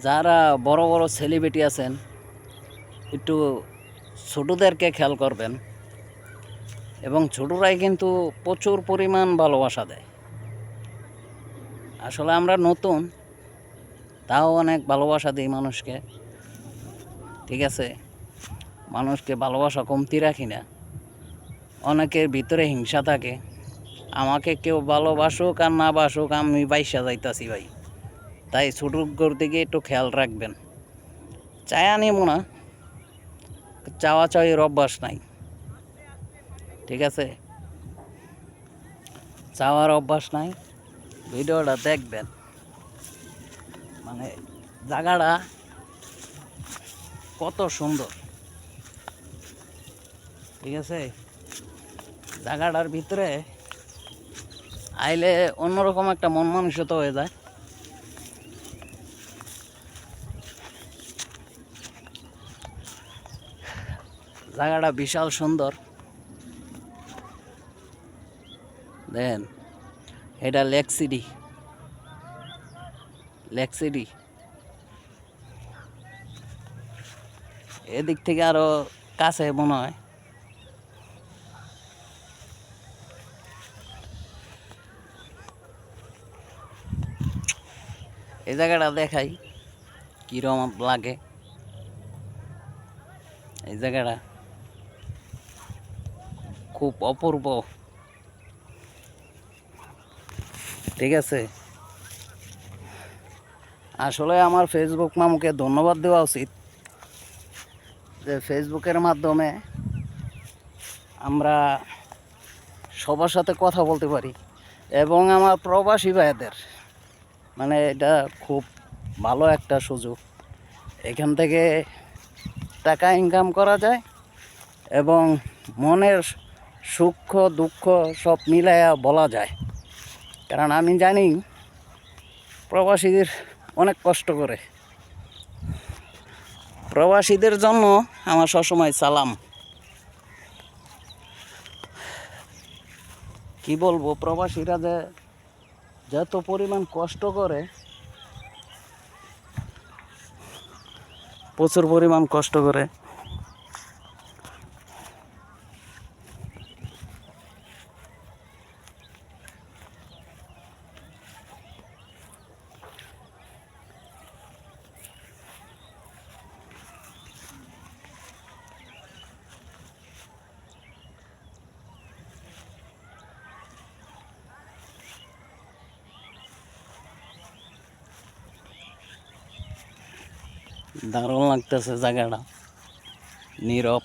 যারা বড় বড় সেলিব্রিটি আছেন একটু ছোটদেরকে খেয়াল করবেন, এবং ছোটরাই কিন্তু প্রচুর পরিমাণ ভালোবাসা দেয়। আসলে আমরা নতুন, তাও অনেক ভালোবাসা দিই মানুষকে, ঠিক আছে? মানুষকে ভালোবাসা কমতি রাখি না। অনেকের ভিতরে হিংসা থাকে, আমাকে কেউ ভালোবাসুক আর না বাসুক আমি বাইসা যাইতাছি ভাই। তাই ছোটোর দিকে একটু খেয়াল রাখবেন। চায়া নিব না, চাওয়া চাওয়ির অভ্যাস নাই, ঠিক আছে? চাওয়ার অভ্যাস নাই। ভিডিওটা দেখবেন, মানে জায়গাটা কত সুন্দর, ঠিক আছে? জায়গাটার ভিতরে আইলে অন্যরকম একটা মন মানসিকতা হয়ে যায়। জায়গাটা বিশাল সুন্দর। দেখেন, এটা লেক সিটি। এদিক থেকে আরো কাছে মনে হয়। এই জায়গাটা দেখাই কিরকম লাগে। এই জায়গাটা খুব অপূর্ব, ঠিক আছে? আসলে আমার ফেসবুক মামুকে ধন্যবাদ দেওয়া উচিত, যে ফেসবুকের মাধ্যমে আমরা সবার সাথে কথা বলতে পারি, এবং আমার প্রবাসী ভাইদের মানে এটা খুব ভালো একটা সুযোগ। এখান থেকে টাকা ইনকাম করা যায় এবং মনের সুখ দুঃখ সব মিলাইয়া বলা যায়। কারণ আমি জানি প্রবাসীদের অনেক কষ্ট করে। প্রবাসীদের জন্য আমার সবসময় সালাম। কি বলবো, প্রবাসীরা যে যত পরিমাণ কষ্ট করে, প্রচুর পরিমাণ কষ্ট করে। দারুণ লাগতেছে জায়গাটা, নীরব।